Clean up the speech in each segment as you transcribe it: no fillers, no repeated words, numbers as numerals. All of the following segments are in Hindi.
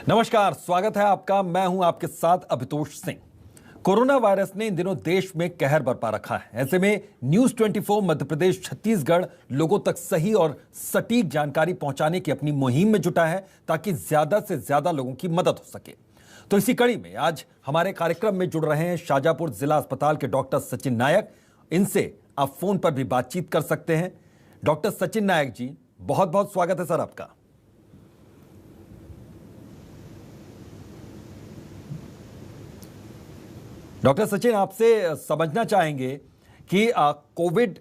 नमस्कार, स्वागत है आपका। मैं हूं आपके साथ अभितोष सिंह। कोरोना वायरस ने इन दिनों देश में कहर बरपा रखा है। ऐसे में न्यूज 24 मध्य प्रदेश छत्तीसगढ़ लोगों तक सही और सटीक जानकारी पहुंचाने की अपनी मुहिम में जुटा है ताकि ज्यादा से ज्यादा लोगों की मदद हो सके। तो इसी कड़ी में आज हमारे कार्यक्रम में जुड़ रहे हैं शाजापुर जिला अस्पताल के डॉक्टर सचिन नायक। इनसे आप फोन पर भी बातचीत कर सकते हैं। डॉक्टर सचिन नायक जी, बहुत बहुत स्वागत है सर आपका। डॉक्टर सचिन, आपसे समझना चाहेंगे कि कोविड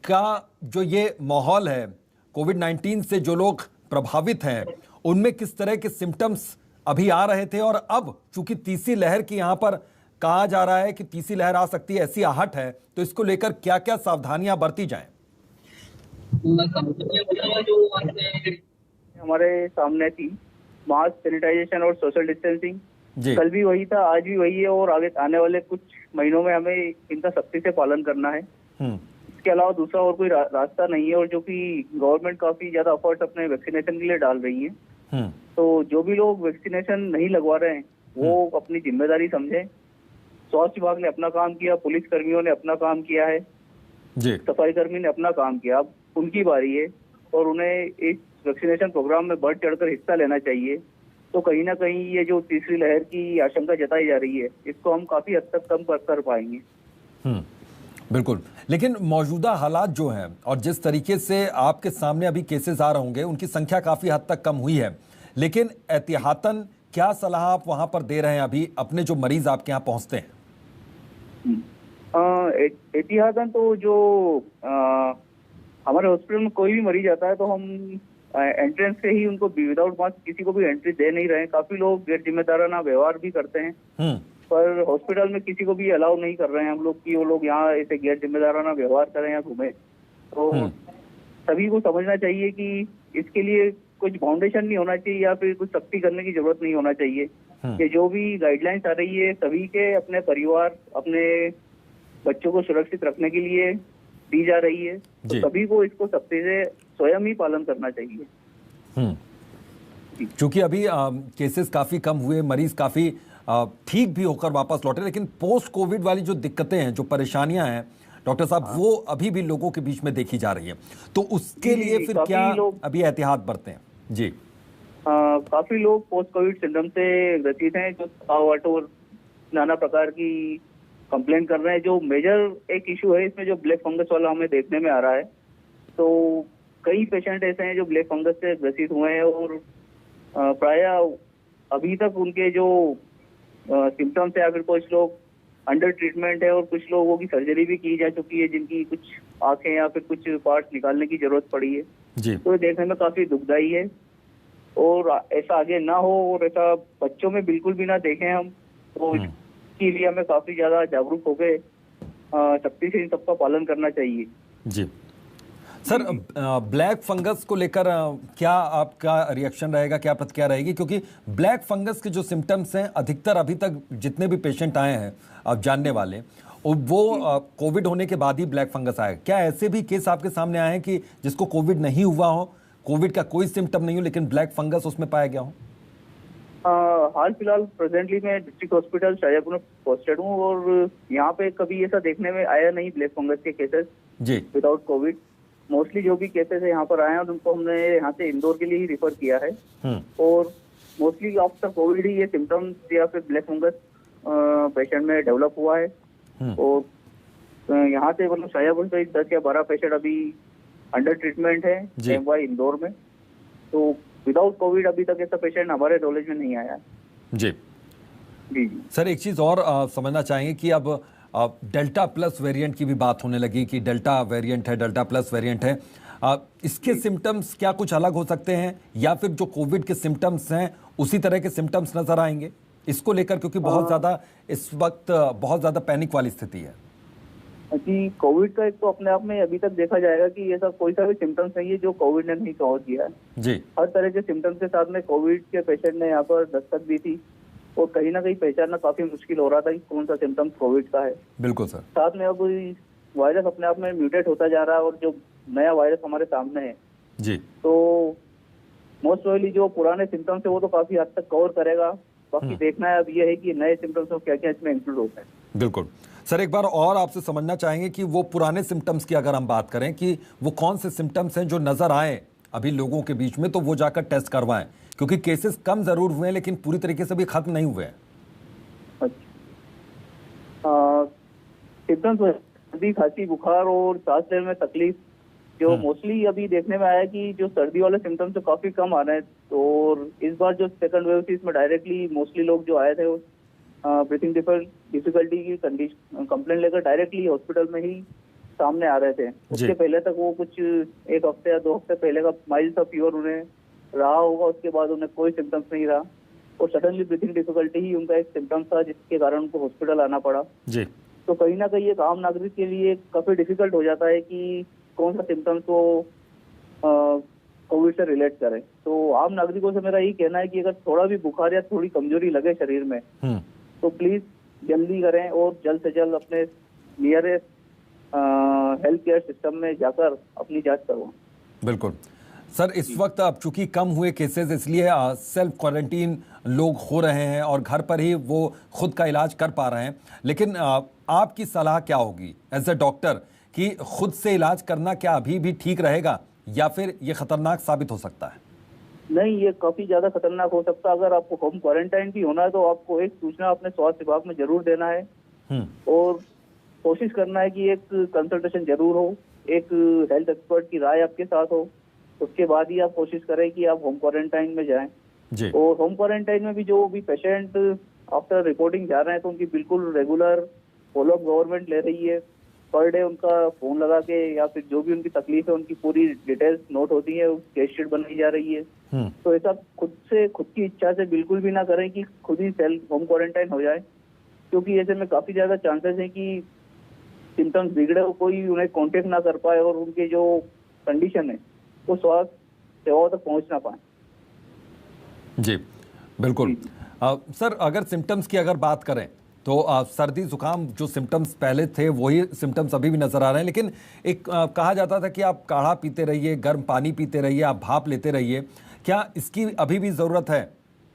का जो ये माहौल है, कोविड 19 से जो लोग प्रभावित हैं उनमें किस तरह के सिम्टम्स अभी आ रहे थे, और अब चूंकि तीसरी लहर की यहाँ पर कहा जा रहा है कि तीसरी लहर आ सकती है, ऐसी आहट है, तो इसको लेकर क्या क्या सावधानियां बरती जाएं? हमारे सामने थी मास्क, सैनिटाइजेशन और सोशल डिस्टेंसिंग। कल भी वही था, आज भी वही है, और आगे आने वाले कुछ महीनों में हमें इनका सख्ती से पालन करना है। इसके अलावा दूसरा और कोई रास्ता नहीं है। और जो कि गवर्नमेंट काफी ज्यादा एफर्ट्स अपने वैक्सीनेशन के लिए डाल रही है, तो जो भी लोग वैक्सीनेशन नहीं लगवा रहे हैं वो अपनी जिम्मेदारी समझें। स्वास्थ्य विभाग ने अपना काम किया, पुलिस कर्मियों ने अपना काम किया है, सफाई कर्मी ने अपना काम किया। अब उनकी बारी है और उन्हें इस वैक्सीनेशन प्रोग्राम में बढ़ चढ़कर हिस्सा लेना चाहिए। तो कहीं ना कहीं ये जो तीसरी लहर की आशंका जताई जा रही है, इसको हम काफी हद तक कम कर पाएंगे। बिल्कुल, लेकिन मौजूदा हालात जो हैं और जिस तरीके से आपके सामने अभी केसेस आ रहे होंगे, उनकी संख्या काफी हद तक कम हुई है, लेकिन एहतियातन क्या सलाह आप वहां पर दे रहे हैं अभी अपने जो मरीज आपके यहाँ पहुंचते हैं? एहतियातन तो जो हमारे हॉस्पिटल में कोई भी मरीज आता है तो हम एंट्रेंस से ही उनको विदाउट मास्क किसी को भी एंट्री दे नहीं रहे हैं। काफी लोग गैर जिम्मेदाराना व्यवहार भी करते हैं, पर हॉस्पिटल में किसी को भी अलाउ नहीं कर रहे हैं हम लोग कि वो लोग यहाँ ऐसे गैर जिम्मेदाराना व्यवहार करें या घूमे। तो सभी को समझना चाहिए कि इसके लिए कुछ फाउंडेशन नहीं होना चाहिए या फिर कुछ सख्ती करने की जरूरत नहीं होना चाहिए। कि जो भी गाइडलाइंस आ रही है सभी के अपने परिवार, अपने बच्चों को सुरक्षित रखने के लिए दी जा रही है, तो सभी को इसको सख्ती से स्वयं ही पालन करना चाहिए। क्योंकि अभी केसेस काफी कम हुए, मरीज काफी ठीक भी होकर वापस लौटे, लेकिन पोस्ट कोविड वाली जो दिक्कतें हैं, जो परेशानियां हैं डॉक्टर साहब, वो अभी भी लोगों के बीच में देखी जा रही है। तो उसके लिए फिर क्या अभी एहतियात बरतें? जी, काफी लोग पोस्ट कोविड सिंड्रोम से ग्रसित हैं, जो थकावट और नाना प्रकार की कंप्लेन कर रहे हैं। जो मेजर एक इशू है इसमें जो ब्लैक फंगस वाला हमें देखने में आ रहा है, तो कई पेशेंट ऐसे हैं जो ब्लैक फंगस से ग्रसित हुए हैं और प्रायः अभी तक उनके जो सिम्टम्स है या फिर कुछ लोग अंडर ट्रीटमेंट है और कुछ लोगों की सर्जरी भी की जा चुकी है जिनकी कुछ आंखें या फिर कुछ पार्ट्स निकालने की जरूरत पड़ी है जी। तो ये देखने में काफी दुखदायी है और ऐसा आगे ना हो और ऐसा बच्चों में बिल्कुल भी ना देखें हम। तो इसके लिए हमें काफी ज्यादा जागरूक हो गए, सख्ती से इन सबका पालन करना चाहिए। जी सर, ब्लैक फंगस को लेकर क्या आपका रिएक्शन रहेगा, क्या प्रतिक्रिया रहेगी? क्योंकि ब्लैक फंगस के जो सिम्टम्स हैं अधिकतर अभी तक जितने भी पेशेंट आए हैं आप जानने वाले, वो कोविड होने के बाद ही ब्लैक फंगस आया। क्या ऐसे भी केस आपके सामने आए हैं कि जिसको कोविड नहीं हुआ हो, कोविड का कोई सिम्टम नहीं हो, लेकिन ब्लैक फंगस उसमें पाया गया हो? हाल फिलहाल प्रेजेंटली मैं डिस्ट्रिक्ट हॉस्पिटल शाजापुर में पोस्टेड हूँ और यहाँ पे कभी ऐसा देखने में आया नहीं ब्लैक फंगस के केसेस जी विदाउट कोविड। मोस्टली जो भी केसेस है यहाँ पर आए हैं उनको हमने यहाँ से इंदौर के लिए ही रिफर किया है और मोस्टली आफ्टर कोविड ही ये सिम्टम्स या फिर ब्लैक फंगस पेशेंट में डेवलप हुआ है। और यहाँ से मतलब शाजापुर से 10 या 12 पेशेंट अभी अंडर ट्रीटमेंट है एमवाई इंदौर में। तो विदाउट कोविड अभी तक ऐसा पेशेंट हमारे नॉलेज में नहीं आया। जी जी सर, एक चीज और समझना चाहेंगे कि अब डेल्टा प्लस वेरिएंट की भी बात होने लगी कि डेल्टा वेरिएंट है, डेल्टा प्लस वेरिएंट है। इसके सिम्टम्स क्या कुछ अलग हो सकते हैं या फिर जो कोविड के सिम्टम्स हैं उसी तरह के सिम्टम्स नजर आएंगे इसको लेकर? क्योंकि बहुत ज्यादा इस वक्त बहुत ज्यादा पैनिक वाली स्थिति है जी। कोविड का एक तो अपने आप में अभी तक देखा जाएगा कि ऐसा कोई सा भी सिम्टम्स नहीं है जो कोविड ने नहीं कवर किया है जी। हर तरह के सिम्टम्स के साथ में कोविड के पेशेंट ने यहाँ पर दस्तक दी थी और कहीं ना कहीं पहचानना काफी मुश्किल हो रहा था कि कौन सा सिम्टम्स कोविड का है। बिल्कुल सर। साथ में अब वायरस अपने आप में म्यूटेट होता जा रहा है और जो नया वायरस हमारे सामने है जी, तो मोस्ट प्रोबेबली जो पुराने सिम्टम्स है वो तो काफी हद तक कवर करेगा। बाकी देखना है अब ये है कि नए सिम्टम्स में क्या क्या इसमें इंक्लूड होता है। बिल्कुल सर, एक बार और आपसे समझना चाहेंगे कि वो पुराने सिम्टम्स की अगर हम बात करें कि वो कौन से सिम्टम्स हैं जो नजर आए अभी लोगों के बीच में, तो वो जाकर टेस्ट करवाएं, क्योंकि केसेस कम जरूर हुए हैं लेकिन पूरी तरीके से भी खत्म नहीं हुए हैं। सिम्टम्स सर्दी, खांसी, बुखार और सांस लेने में तकलीफ जो मोस्टली अभी देखने में आया है कि जो सर्दी वाले सिम्टम्स तो काफी कम आ रहे हैं। तो इस बार जो सेकंड वेव थी इसमें डायरेक्टली मोस्टली लोग जो आए थे वो ब्रीथिंग डिफिकल्टी की कंडीशन कंप्लेंट लेकर डायरेक्टली हॉस्पिटल में ही सामने आ रहे थे। उसके पहले तक वो कुछ 1 हफ्ते या 2 हफ्ते पहले का माइल्ड सा फीवर उन्हें रहा होगा, उसके बाद उन्हें कोई सिम्टम्स नहीं रहा और सडनली ब्रीथिंग डिफिकल्टी ही उनका एक सिम्टम्स था जिसके कारण उनको हॉस्पिटल आना पड़ा जी। तो कहीं ना कहीं एक आम नागरिक के लिए काफी डिफिकल्ट हो जाता है कि कौन सा सिम्टम्स वो कोविड से रिलेट करे। तो आम नागरिकों से मेरा यही कहना है कि अगर थोड़ा भी बुखार या थोड़ी कमजोरी लगे शरीर में तो प्लीज जल्दी करें और जल्द से जल्द अपने नियरेस्ट हेल्थ केयर सिस्टम में जाकर अपनी जांच करवाएं। बिल्कुल सर, इस वक्त अब चूंकि कम हुए केसेस इसलिए सेल्फ क्वारंटीन लोग हो रहे हैं और घर पर ही वो खुद का इलाज कर पा रहे हैं, लेकिन आपकी सलाह क्या होगी एज ए डॉक्टर कि खुद से इलाज करना क्या अभी भी ठीक रहेगा या फिर ये खतरनाक साबित हो सकता है? नहीं, ये काफी ज्यादा खतरनाक हो सकता है। अगर आपको होम क्वारंटाइन भी होना है तो आपको एक सूचना अपने स्वास्थ्य विभाग में जरूर देना है और कोशिश करना है कि एक कंसल्टेशन जरूर हो, एक हेल्थ एक्सपर्ट की राय आपके साथ हो, उसके बाद ही आप कोशिश करें कि आप होम क्वारंटाइन में जाएं जी। और होम क्वारंटाइन में भी जो भी पेशेंट आफ्टर रिपोर्टिंग जा रहे हैं तो उनकी बिल्कुल रेगुलर फॉलोअप गवर्नमेंट ले रही है। पर डे उनका फोन लगा के या फिर जो भी उनकी तकलीफ है उनकी पूरी डिटेल्स नोट होती है, केस शीट बनाई जा रही है। तो ऐसा खुद की इच्छा से बिल्कुल भी ना करें कि खुद ही सेल्फ होम क्वारंटाइन हो जाए, क्योंकि ऐसे में काफी ज्यादा चांसेस है कि सिम्टम्स बिगड़े और कोई उन्हें कांटेक्ट ना कर पाए और उनके जो कंडीशन है वो स्वास्थ्य सेवाओं तक पहुंच ना पाए। जी बिल्कुल सर, अगर सिम्टम्स की अगर बात करें तो सर्दी जुकाम जो सिम्टम्स पहले थे वही सिम्टम्स अभी भी नजर आ रहे हैं, लेकिन एक कहा जाता था कि आप काढ़ा पीते रहिए, गर्म पानी पीते रहिए, आप भाप लेते रहिए। क्या इसकी अभी भी जरूरत है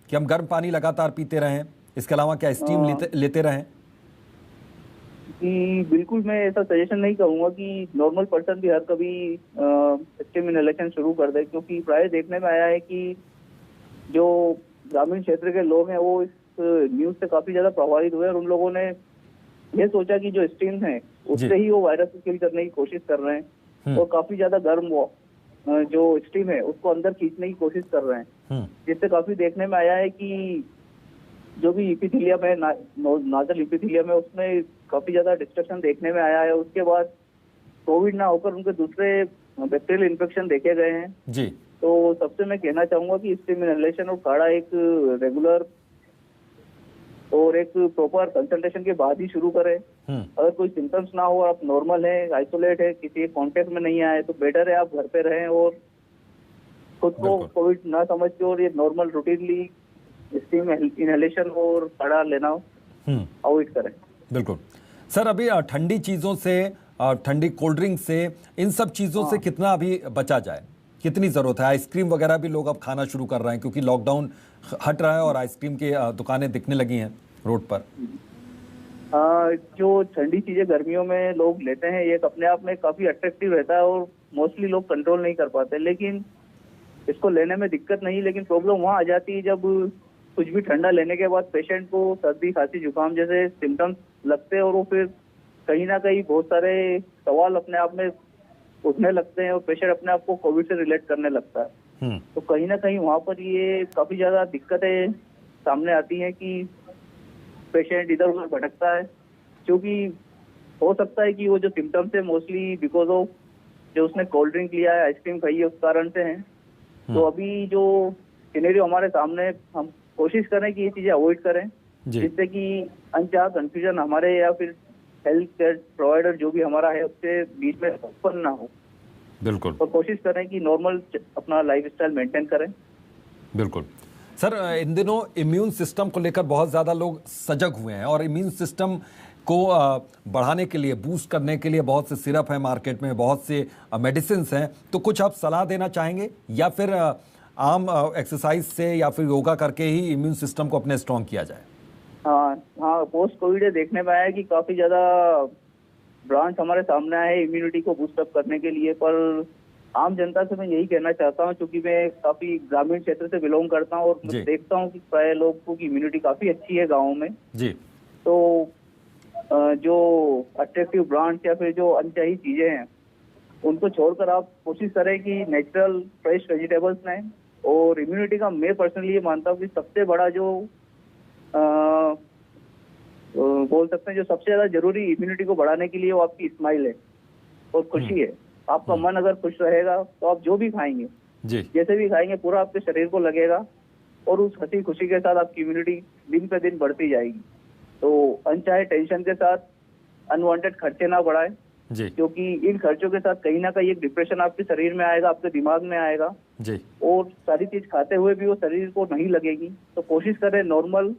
कि हम गर्म पानी लगातार पीते रहें? इसके अलावा क्या स्टीम लेते रहें? बिल्कुल, मैं ऐसा सजेशन नहीं करूंगा कि नॉर्मल पर्सन भी हर कभी स्टीम इनहेलेशन शुरू कर दे, क्योंकि प्राय देखने में आया है कि जो ग्रामीण क्षेत्र के लोग हैं वो इस न्यूज से काफी ज्यादा प्रभावित हुए और उन लोगों ने ये सोचा कि जो स्टीम है उससे ही वो वायरस को किल करने की कोशिश कर रहे हैं और काफी ज्यादा गर्म जो स्टीम है उसको अंदर खींचने की कोशिश कर रहे हैं, जिससे काफी देखने में आया है कि जो भी इपिथेलियम है, नाजल इपिथेलियम है, उसमें काफी ज्यादा डिस्ट्रक्शन देखने में आया है। उसके बाद कोविड ना होकर उनके दूसरे बैक्टीरियल इन्फेक्शन देखे गए हैं जी। तो सबसे मैं कहना चाहूंगा कि स्टीम इनहेलेशन और काढ़ा एक रेगुलर और एक प्रॉपर कंसल्टेशन के बाद ही शुरू करें। अगर कोई सिम्टम्स ना हो, आप नॉर्मल है, आइसोलेट है, किसी कांटेक्ट में नहीं आए तो बेटर है आप घर पे रहें और खुद को कोविड ना समझ के और ये नॉर्मल रूटीनली स्टीम इनहेलेशन और काढ़ा लेना अवॉइड करें। बिल्कुल सर, अभी ठंडी चीजों से, ठंडी कोल्ड ड्रिंक से, इन सब चीजों से कितना अभी बचा जाए, कितनी जरूरत है? आइसक्रीम वगैरह भी लोग अब खाना शुरू कर रहे हैं क्योंकि लॉकडाउन हट रहा है और आइसक्रीम की दुकानें दिखने लगी हैं रोड पर। जो ठंडी चीजें गर्मियों में लोग लेते हैं ये अपने आप में काफी अट्रैक्टिव रहता है और मोस्टली लोग कंट्रोल नहीं कर पाते, लेकिन इसको लेने में दिक्कत नहीं। लेकिन प्रॉब्लम वहाँ आ जाती है जब कुछ भी ठंडा लेने के बाद पेशेंट को सर्दी, खांसी, जुकाम जैसे सिम्टम्स लगते हैं और वो फिर कहीं ना कहीं बहुत सारे सवाल अपने आप में उठने लगते हैं और पेशेंट अपने आप को कोविड से रिलेट करने लगता है। तो कहीं ना कहीं वहाँ पर ये काफी ज्यादा दिक्कतें सामने आती हैं कि पेशेंट इधर उधर भटकता है, क्योंकि हो सकता है कि वो जो सिम्टम्स है मोस्टली बिकॉज ऑफ जो उसने कोल्ड ड्रिंक लिया है, आइसक्रीम खाई है, उस कारण से है। तो अभी जो सिनेरियो हमारे सामने, हम कोशिश करें कि ये चीजें अवॉइड करें जिससे कि अनचाहा कंफ्यूजन हमारे या फिर हेल्थ केयर प्रोवाइडर जो भी हमारा है उसके बीच में उत्पन्न ना हो। बिल्कुल, और कोशिश करें कि नॉर्मल अपना लाइफस्टाइल मेंटेन करें। बिल्कुल सर, इन दिनों इम्यून सिस्टम को लेकर बहुत ज़्यादा लोग सजग हुए हैं और इम्यून सिस्टम को बढ़ाने के लिए, बूस्ट करने के लिए बहुत से सिरप हैं मार्केट में, बहुत से मेडिसिन हैं। तो कुछ आप सलाह देना चाहेंगे या फिर आम एक्सरसाइज से या फिर योगा करके ही इम्यून सिस्टम को अपने स्ट्रॉन्ग किया जाए? हाँ हाँ, पोस्ट कोविड देखने में आया कि काफी ज्यादा ब्रांच हमारे सामने आए हैं इम्यूनिटी को बूस्टअप करने के लिए। पर आम जनता से मैं यही कहना चाहता हूँ, क्योंकि मैं काफी ग्रामीण क्षेत्र से बिलोंग करता हूँ और मैं देखता हूँ कि प्राय लोगों की इम्यूनिटी काफी अच्छी है गाँव में जी। तो जो अट्रैक्टिव ब्रांड्स या फिर जो अनचाही चीजें हैं उनको छोड़कर आप कोशिश करें कि नेचुरल फ्रेश वेजिटेबल्स लें। और इम्यूनिटी का मैं पर्सनली ये मानता हूँ कि सबसे बड़ा जो बोल सकते हैं जो सबसे ज्यादा जरूरी इम्यूनिटी को बढ़ाने के लिए वो आपकी स्माइल है और खुशी है। आपका मन अगर खुश रहेगा तो आप जो भी खाएंगे जी, जैसे भी खाएंगे पूरा आपके शरीर को लगेगा और उस हंसी खुशी के साथ आपकी इम्यूनिटी दिन पे दिन बढ़ती जाएगी। तो अनचाहे टेंशन के साथ अनवांटेड खर्चे ना बढ़ाएं जी, क्योंकि इन खर्चों के साथ कहीं ना कहीं एक डिप्रेशन आपके शरीर में आएगा, आपके दिमाग में आएगा जी। और सारी चीज खाते हुए भी वो शरीर को नहीं लगेगी। तो कोशिश करें नॉर्मल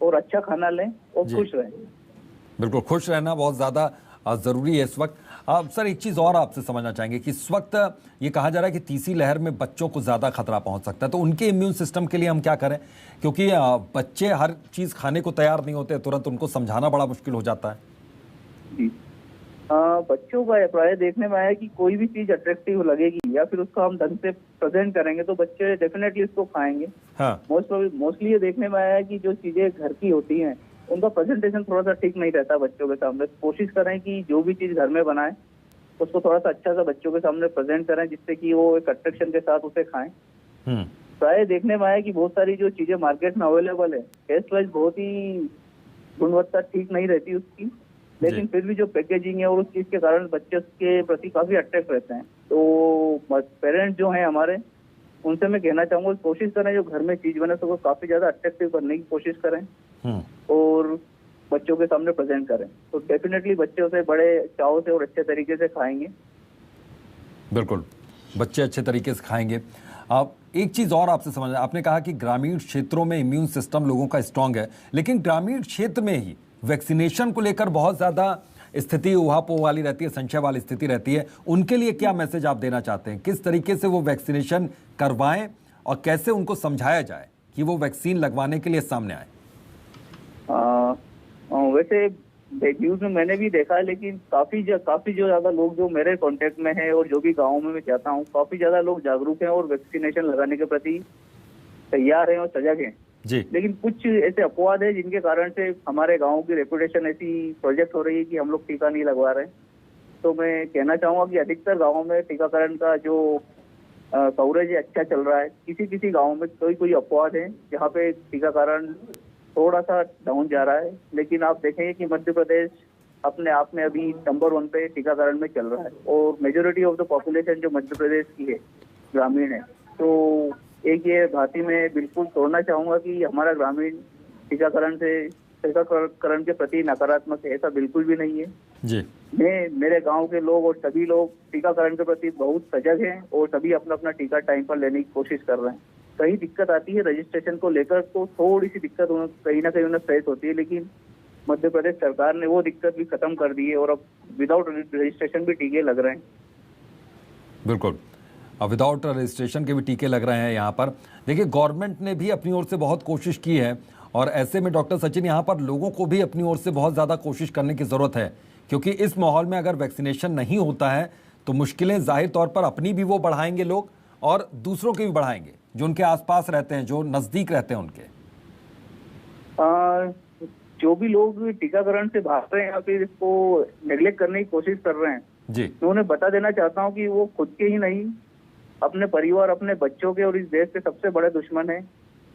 और अच्छा खाना लें और खुश रहें। बिल्कुल, खुश रहना बहुत ज़्यादा ज़रूरी है इस वक्त। सर, एक चीज़ और आपसे समझना चाहेंगे कि इस वक्त ये कहा जा रहा है कि तीसरी लहर में बच्चों को ज़्यादा खतरा पहुंच सकता है, तो उनके इम्यून सिस्टम के लिए हम क्या करें? क्योंकि बच्चे हर चीज़ खाने को तैयार नहीं होते, तुरंत उनको समझाना बड़ा मुश्किल हो जाता है। जी, बच्चों का प्राय देखने में आया कि कोई भी चीज अट्रैक्टिव लगेगी या फिर उसको हम ढंग से प्रेजेंट करेंगे तो बच्चे डेफिनेटली उसको खाएंगे। हाँ, मोस्टली ये देखने में आया है कि जो चीजें घर की होती हैं उनका प्रेजेंटेशन थोड़ा सा ठीक नहीं रहता बच्चों के सामने। कोशिश करें कि जो भी चीज घर में बनाए उसको थोड़ा सा अच्छा सा बच्चों के सामने प्रेजेंट करें जिससे कि वो एक अट्रैक्शन के साथ उसे खाएं। प्राय देखने में आया कि बहुत सारी जो चीजें मार्केट में अवेलेबल है टेस्ट वाइज बहुत ही गुणवत्ता ठीक नहीं रहती उसकी, लेकिन फिर भी जो पैकेजिंग है और उस चीज के कारण बच्चे उसके प्रति काफी अट्रैक्ट रहते हैं। तो पेरेंट्स जो हैं हमारे उनसे मैं कहना चाहूंगा कोशिश करें जो घर में चीज बने उसको काफी ज्यादा अट्रैक्टिव करने की कोशिश करें और बच्चों के सामने प्रेजेंट करें तो डेफिनेटली बच्चे उसे बड़े चाव से और अच्छे तरीके से खाएंगे। बिल्कुल, बच्चे अच्छे तरीके से खाएंगे। आप एक चीज़ और आपसे समझना, आपने कहा कि ग्रामीण क्षेत्रों में इम्यून सिस्टम लोगों का स्ट्रांग है, लेकिन ग्रामीण क्षेत्र में ही वैक्सीनेशन को लेकर बहुत ज़्यादा स्थिति उहापोह वाली रहती है, संशय वाली स्थिति रहती है। उनके लिए क्या मैसेज आप देना चाहते हैं? किस तरीके से वो वैक्सीनेशन करवाएं और कैसे उनको समझाया जाए कि वो वैक्सीन लगवाने के लिए सामने आए? वैसे न्यूज में मैंने भी देखा है, लेकिन काफी जो ज्यादा लोग जो मेरे कांटेक्ट में हैं और जो भी गाँव में मैं जाता हूँ काफी ज्यादा लोग जागरूक हैं और वैक्सीनेशन लगाने के प्रति तैयार हैं और सजग हैं जी। लेकिन कुछ ऐसे अपवाद है जिनके कारण से हमारे गांव की रेपुटेशन ऐसी प्रोजेक्ट हो रही है कि हम लोग टीका नहीं लगवा रहे। तो मैं कहना चाहूंगा कि अधिकतर गांवों में टीकाकरण का जो कवरेज है अच्छा चल रहा है। किसी गांव में कोई अपवाद है जहाँ पे टीकाकरण थोड़ा सा डाउन जा रहा है, लेकिन आप देखेंगे कि मध्य प्रदेश अपने आप में अभी नंबर 1 पे टीकाकरण में चल रहा है और मेजोरिटी ऑफ द पॉपुलेशन जो मध्य प्रदेश की है ग्रामीण है। तो एक ये भांति में बिल्कुल तोड़ना चाहूंगा कि हमारा ग्रामीण टीकाकरण के प्रति नकारात्मक है, ऐसा बिल्कुल भी नहीं है जी। मेरे गांव के लोग और सभी लोग टीकाकरण के प्रति बहुत सजग हैं और सभी अपना अपना टीका टाइम पर लेने की कोशिश कर रहे हैं। कहीं दिक्कत आती है रजिस्ट्रेशन को लेकर तो थोड़ी सी दिक्कत कहीं ना कहीं उन्हें फेस होती है, लेकिन मध्य प्रदेश सरकार ने वो दिक्कत भी खत्म कर दी है और अब विदाउट रजिस्ट्रेशन भी टीके लग रहे हैं। बिल्कुल, विदाउट रजिस्ट्रेशन के भी टीके लग रहे हैं यहाँ पर। देखिए, गवर्नमेंट ने भी अपनी ओर से बहुत कोशिश की है और ऐसे में डॉक्टर सचिन यहाँ पर लोगों को भी अपनी ओर से बहुत ज़्यादा कोशिश करने की ज़रूरत है, क्योंकि इस माहौल में अगर वैक्सीनेशन नहीं होता है तो मुश्किलें जाहिर तौर पर अपनी भी वो बढ़ाएंगे लोग और दूसरों के भी बढ़ाएंगे जो उनके आसपास रहते हैं, जो नज़दीक रहते हैं उनके। जो भी लोग टीकाकरण से भाग रहे हैं या फिर इसको नेग्लेक्ट करने की कोशिश कर रहे हैं जी, तो उन्हें बता देना चाहता हूँ कि वो खुद के ही नहीं अपने परिवार, अपने बच्चों के और इस देश के सबसे बड़े दुश्मन है।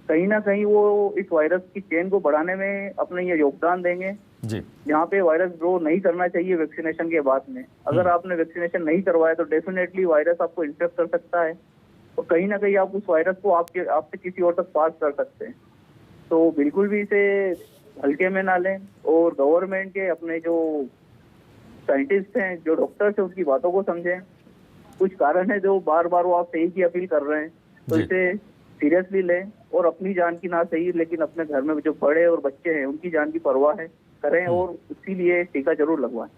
कहीं ना कहीं वो इस वायरस की चेन को बढ़ाने में अपने ये योगदान देंगे जी। जहाँ पे वायरस ग्रो नहीं करना चाहिए वैक्सीनेशन के बाद में। अगर आपने वैक्सीनेशन नहीं करवाया तो डेफिनेटली वायरस आपको इन्फेक्ट कर सकता है और कहीं ना कहीं आप उस वायरस को आपसे किसी और तक पास कर सकते हैं। तो बिल्कुल भी इसे हल्के में ना लें और गवर्नमेंट के अपने जो साइंटिस्ट हैं, जो डॉक्टर्स हैं, उनकी बातों को समझें। कुछ कारण है जो बार बार वो आप सही की अपील कर रहे हैं तो इसे सीरियसली लें और अपनी जान की ना सही लेकिन अपने घर में जो बड़े और बच्चे हैं उनकी जान की परवाह है करें और इसीलिए टीका जरूर लगवाएं।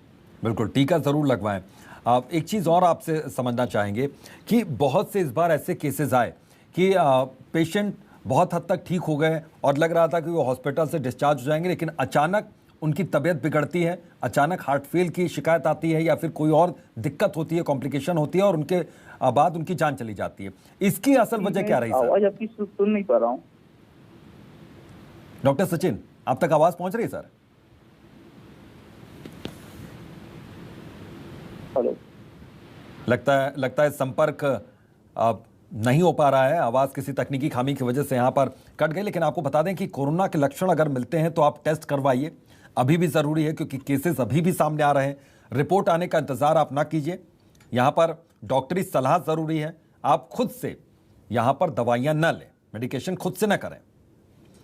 बिल्कुल, टीका जरूर लगवाएं। आप एक चीज़ और आपसे समझना चाहेंगे कि बहुत से इस बार ऐसे केसेस आए कि पेशेंट बहुत हद तक ठीक हो गए और लग रहा था कि वो हॉस्पिटल से डिस्चार्ज हो जाएंगे, लेकिन अचानक उनकी तबीयत बिगड़ती है, अचानक हार्ट फेल की शिकायत आती है या फिर कोई और दिक्कत होती है, कॉम्प्लिकेशन होती है और उनके बाद उनकी जान चली जाती है। इसकी असल वजह क्या रही सर? आवाज आपकी सुन नहीं पा रहा हूँ। डॉक्टर सचिन, आप तक आवाज पहुंच रही है सर? हेलो। लगता है संपर्क नहीं हो पा रहा है, आवाज किसी तकनीकी खामी की वजह से यहां पर कट गई। लेकिन आपको बता दें कि कोरोना के लक्षण अगर मिलते हैं तो आप टेस्ट करवाइए, अभी भी जरूरी है, क्योंकि केसेस अभी भी सामने आ रहे हैं। रिपोर्ट आने का इंतजार आप ना कीजिए, यहां पर डॉक्टरी सलाह जरूरी है। आप खुद से यहां पर दवाइयां न लें, मेडिकेशन खुद से न करें।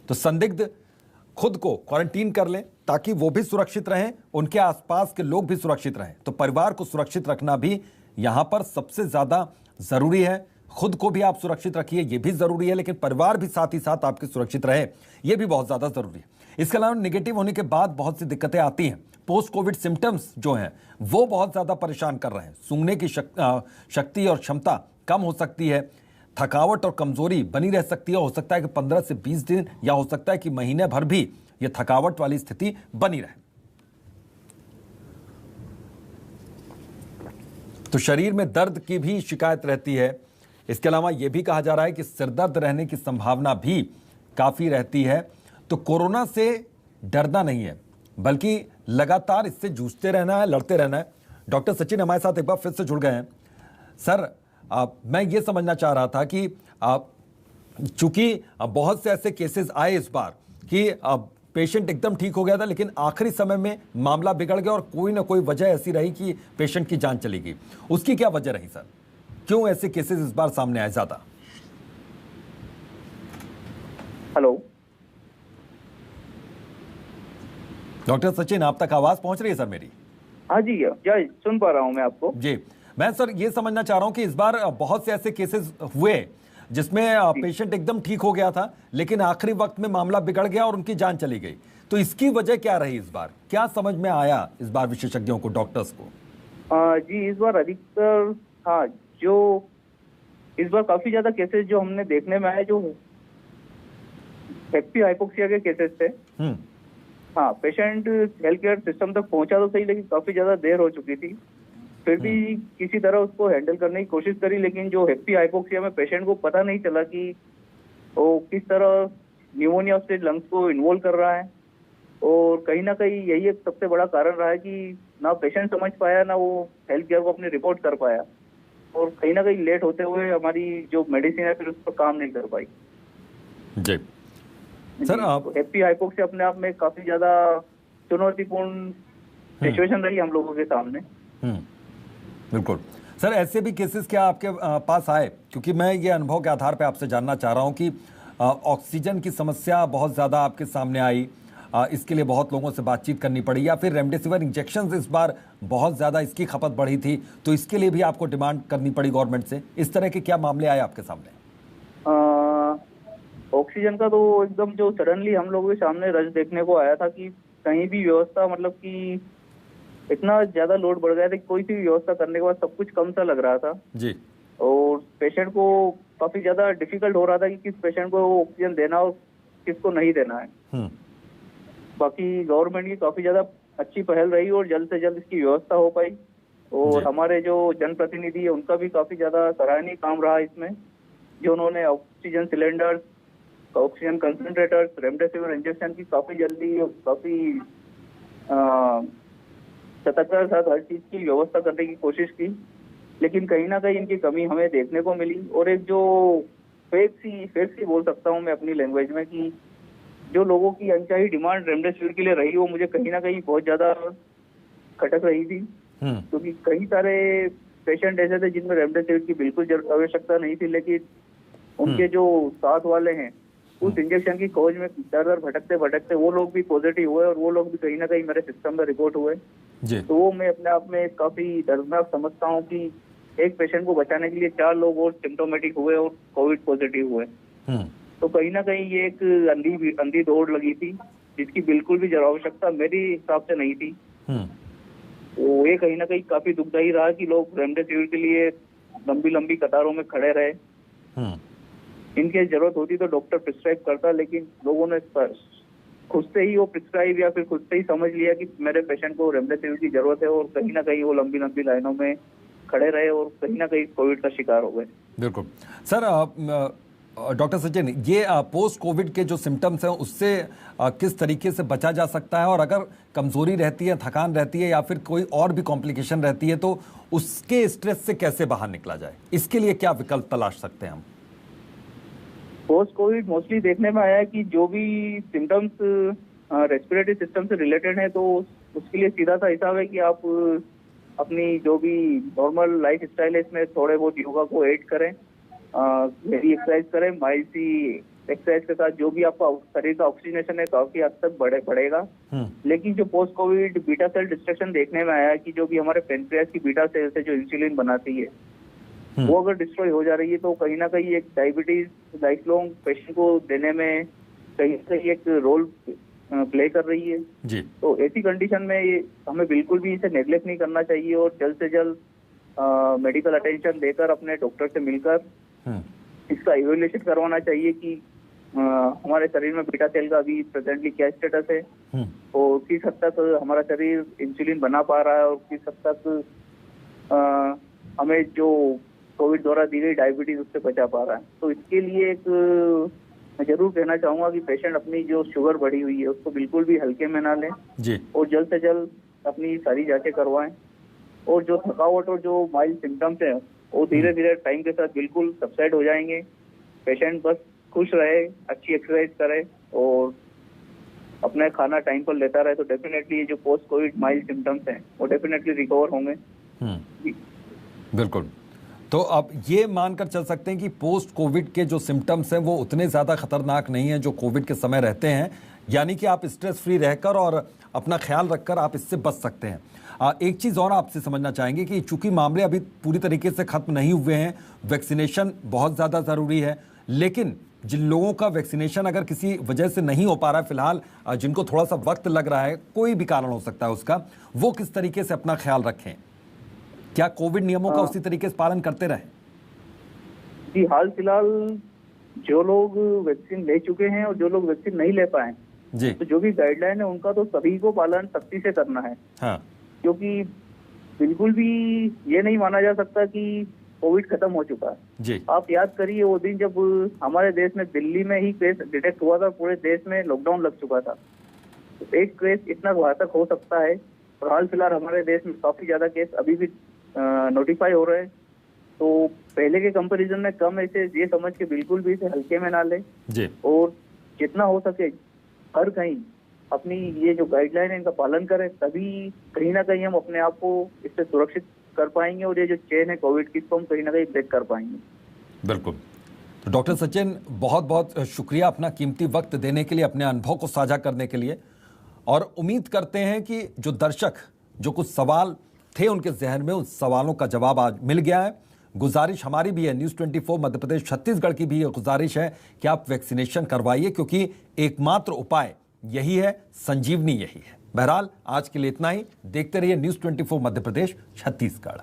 तो संदिग्ध खुद को क्वारंटीन कर लें ताकि वो भी सुरक्षित रहें, उनके आसपास के लोग भी सुरक्षित रहें। तो परिवार को सुरक्षित रखना भी यहां पर सबसे ज्यादा जरूरी है। खुद को भी आप सुरक्षित रखिए, यह भी जरूरी है, लेकिन परिवार भी साथ ही साथ आपके सुरक्षित रहे, यह भी बहुत ज्यादा जरूरी है। इसके अलावा नेगेटिव होने के बाद बहुत सी दिक्कतें आती हैं। पोस्ट कोविड सिम्टम्स जो हैं वो बहुत ज्यादा परेशान कर रहे हैं। सूंघने की शक्ति और क्षमता कम हो सकती है, थकावट और कमजोरी बनी रह सकती है। हो सकता है कि 15 से 20 दिन या हो सकता है कि महीने भर भी यह थकावट वाली स्थिति बनी रहे। तो शरीर में दर्द की भी शिकायत रहती है। इसके अलावा यह भी कहा जा रहा है कि सिरदर्द रहने की संभावना भी काफी रहती है। तो कोरोना से डरना नहीं है, बल्कि लगातार इससे जूझते रहना है, लड़ते रहना है। डॉक्टर सचिन हमारे साथ एक बार फिर से जुड़ गए हैं। सर, मैं ये समझना चाह रहा था कि चूंकि बहुत से ऐसे केसेस आए इस बार कि पेशेंट एकदम ठीक हो गया था, लेकिन आखिरी समय में मामला बिगड़ गया और कोई ना कोई वजह ऐसी रही कि पेशेंट की जान चली गई। उसकी क्या वजह रही सर? क्यों ऐसे केसेस इस बार सामने आए ज्यादा? हेलो डॉक्टर सचिन, आप तक आवाज पहुंच रही है सर मेरी? हाँ जी, सुन पा रहा हूँ मैं आपको जी। मैं सर ये समझना चाह रहा हूं कि इस बार बहुत से ऐसे केसेस हुए जिसमें पेशेंट एकदम ठीक हो गया था, लेकिन आखिरी वक्त में मामला बिगड़ गया और उनकी जान चली गई। तो इसकी वजह क्या रही इस बार? क्या समझ में आया इस बार विशेषज्ञों को, डॉक्टर्स को? जी, इस बार अधिकतर जो इस बार काफी ज्यादा केसेस जो हमने देखने में आए, जो हेप्पी हाइपोक्सिया के केसेस थे। पेशेंट हेल्थ केयर सिस्टम तक पहुंचा तो सही, लेकिन काफी ज्यादा देर हो चुकी थी। फिर भी किसी तरह उसको हैंडल करने की कोशिश करी, लेकिन जो हेप्पी हाइपोक्सिया में पेशेंट को पता नहीं चला कि वो किस तरह न्यूमोनिया उसके लंग्स को इन्वॉल्व कर रहा है। और कहीं ना कहीं यही एक सबसे बड़ा कारण रहा है कि ना पेशेंट समझ पाया, ना वो हेल्थ केयर को अपनी रिपोर्ट कर पाया, और कहीं ना कहीं लेट होते हुए हमारी जो मेडिसिन है फिर उस पर काम नहीं कर पाई। जी सर, आप हेप्पी हाइपोक्सिया अपने आप में काफी ज्यादा चुनौतीपूर्ण सिचुएशन रही हम लोगों के सामने। बिल्कुल सर, ऐसे भी केसेस क्या आपके पास आए? क्योंकि मैं ये अनुभव के आधार पर आपसे जानना चाह रहा हूं कि ऑक्सीजन की समस्या बहुत ज़्यादा आपके सामने आई, इसके लिए बहुत लोगों से बातचीत करनी पड़ी, या फिर रेमडेसिविर इंजेक्शन इस बार बहुत ज़्यादा इसकी खपत बढ़ी थी तो इसके लिए भी आपको डिमांड करनी पड़ी गवर्नमेंट से? इस तरह के क्या मामले आए आपके सामने? ऑक्सीजन का तो एकदम जो सडनली हम लोगों के सामने रश देखने को आया था कि कहीं भी व्यवस्था, मतलब कि इतना ज्यादा लोड बढ़ गया था कि कोई सी भी व्यवस्था करने के बाद सब कुछ कम सा लग रहा था जी। और पेशेंट को काफी ज्यादा डिफिकल्ट हो रहा था कि किस पेशेंट को ऑक्सीजन देना और किसको नहीं देना है। बाकी गवर्नमेंट की काफी ज्यादा अच्छी पहल रही और जल्द से जल्द इसकी व्यवस्था हो पाई, और हमारे जो जनप्रतिनिधि है उनका भी काफी ज्यादा सराहनीय काम रहा इसमें, जो उन्होंने oxygen cylinders, oxygen concentrators, remdesivir injection की काफी जल्दी और काफी सतर्कता के साथ हर चीज की व्यवस्था करने की कोशिश की। लेकिन कहीं ना कहीं इनकी कमी हमें देखने को मिली, और एक जो फेक सी बोल सकता हूँ मैं अपनी लैंग्वेज में, कि जो लोगों की अनचाही डिमांड रेमडेसिविर के लिए रही, वो मुझे कहीं ना कहीं बहुत ज्यादा खटक रही थी। क्योंकि कई सारे पेशेंट ऐसे थे जिनमें रेमडेसिविर की बिल्कुल आवश्यकता नहीं थी, लेकिन उनके जो साथ वाले हैं उस इंजेक्शन की खोज में दर भटकते भटकते वो लोग भी पॉजिटिव हुए, और वो लोग भी कहीं ना कहीं मेरे सिस्टम में रिपोर्ट हुए। तो वो मैं अपने आप में काफी दर्दनाक समझता हूँ कि एक पेशेंट को बचाने के लिए 4 लोग और सिम्टोमेटिक हुए और कोविड पॉजिटिव हुए। तो कहीं ना कहीं ये एक अंधी दौड़ लगी थी, जिसकी बिल्कुल भी जरा आवश्यकता मेरे हिसाब से नहीं थी। तो ये कहीं ना कहीं काफी दुखदायी रहा कि लोग रेमडेसिविर के लिए लंबी लंबी कतारों में खड़े रहे। इनकेस जरूरत होती तो डॉक्टर प्रिस्क्राइब करता, लेकिन लोगों ने खुद से ही वो प्रिस्क्राइब या फिर खुद से ही समझ लिया कि मेरे पेशेंट को रेमडेसिविर की जरूरत है, और कहीं ना कहीं वो लंबी लंबी लाइनों में खड़े रहे और कहीं ना कहीं कोविड का शिकार हो गए। बिल्कुल सर। डॉक्टर सचिन, ये पोस्ट कोविड के जो सिम्टम्स हैं उससे किस तरीके से बचा जा सकता है, और अगर कमजोरी रहती है, थकान रहती है या फिर कोई और भी कॉम्प्लिकेशन रहती है तो उसके स्ट्रेस से कैसे बाहर निकला जाए, इसके लिए क्या विकल्प तलाश सकते हैं हम? पोस्ट कोविड मोस्टली देखने में आया है कि जो भी सिम्टम्स रेस्पिरेटरी सिस्टम से रिलेटेड है तो उसके लिए सीधा सा हिसाब है कि आप अपनी जो भी नॉर्मल लाइफ स्टाइल है इसमें थोड़े बहुत योगा को ऐड करें, हेवी एक्सरसाइज करें, माइल्ड सी एक्सरसाइज के साथ जो भी आपका शरीर का ऑक्सीजनेशन है काफी हद तक बढ़ेगा। लेकिन जो post covid beta cell destruction देखने में आया है कि जो भी हमारे पेनक्रियास की बीटा सेल्स है जो इंसुलिन बनाती है वो अगर डिस्ट्रॉय हो जा रही है तो कहीं ना कहीं एक डायबिटीज लाइफ लॉन्ग पेशेंट को देने में कहीं ना कहीं एक रोल प्ले कर रही है जी। तो ऐसी कंडीशन में हमें बिल्कुल भी इसे नेग्लेक्ट नहीं करना चाहिए और जल्द से जल्द मेडिकल अटेंशन देकर अपने डॉक्टर से मिलकर इसका इवेल्युएशन करवाना चाहिए कि हमारे शरीर में बीटा सेल का अभी प्रेजेंटली क्या स्टेटस है और किस हद तक हमारा शरीर इंसुलिन बना पा रहा है और किस हद तक हमें जो कोविड द्वारा दी गई डायबिटीज उससे बचा पा रहा है। तो इसके लिए एक मैं जरूर कहना चाहूंगा कि पेशेंट अपनी जो शुगर बढ़ी हुई है उसको बिल्कुल भी हल्के में ना लें जी, और जल्द से जल्द अपनी सारी जांचें करवाएं और जो थकावट और जो माइल्ड सिम्टम्स हैं वो धीरे धीरे टाइम के साथ बिल्कुल सबसाइड हो जाएंगे। पेशेंट बस खुश रहे, अच्छी एक्सरसाइज करे और अपना खाना टाइम पर लेता रहे तो डेफिनेटली ये जो पोस्ट कोविड माइल्ड सिम्टम्स हैं वो डेफिनेटली रिकवर होंगे। बिल्कुल। तो अब ये मानकर चल सकते हैं कि पोस्ट कोविड के जो सिम्टम्स हैं वो उतने ज़्यादा खतरनाक नहीं हैं जो कोविड के समय रहते हैं, यानी कि आप स्ट्रेस फ्री रहकर और अपना ख्याल रखकर आप इससे बच सकते हैं। एक चीज़ और आपसे समझना चाहेंगे कि चूंकि मामले अभी पूरी तरीके से ख़त्म नहीं हुए हैं, वैक्सीनेशन बहुत ज़्यादा ज़रूरी है, लेकिन जिन लोगों का वैक्सीनेशन अगर किसी वजह से नहीं हो पा रहा है फिलहाल, जिनको थोड़ा सा वक्त लग रहा है, कोई भी कारण हो सकता है उसका, वो किस तरीके से अपना ख्याल रखें? क्या कोविड नियमों का उसी तरीके से पालन करते रहे? जी, हाल फिलहाल जो लोग वैक्सीन ले चुके हैं और जो लोग वैक्सीन नहीं ले पाए जी, तो जो भी गाइडलाइन है उनका तो सभी को पालन सख्ती से करना है। हाँ। क्योंकि बिल्कुल भी ये नहीं माना जा सकता कि कोविड खत्म हो चुका है जी। आप याद करिए वो दिन जब हमारे देश में दिल्ली में ही केस डिटेक्ट हुआ था, पूरे देश में लॉकडाउन लग चुका था। तो एक केस इतना घातक हो सकता है और हाल फिलहाल हमारे देश में काफी ज्यादा केस अभी भी नोटिफाई हो रहे हैं। तो पहले के कंपैरिजन में कम ऐसे ये समझ के बिल्कुल भी इसे हल्के में ना ले जी, और जितना हो सके हर कहीं अपनी ये जो गाइडलाइन है इनका पालन करें, तभी कहीं ना कहीं हम अपने आप को इससे सुरक्षित कर पाएंगे और ये जो चेन है कोविड की इसको हम कहीं ना कहीं ब्रेक कर पाएंगे। बिल्कुल। तो डॉक्टर सचिन, बहुत बहुत शुक्रिया अपना कीमती वक्त देने के लिए, अपने अनुभव को साझा करने के लिए, और उम्मीद करते हैं कि जो दर्शक जो कुछ सवाल थे उनके जहन में, उन सवालों का जवाब आज मिल गया है। गुजारिश हमारी भी है, न्यूज़ 24 मध्य प्रदेश छत्तीसगढ़ की भी ये गुजारिश है कि आप वैक्सीनेशन करवाइए, क्योंकि एकमात्र उपाय यही है, संजीवनी यही है। बहरहाल आज के लिए इतना ही। देखते रहिए न्यूज़ 24 मध्य प्रदेश छत्तीसगढ़।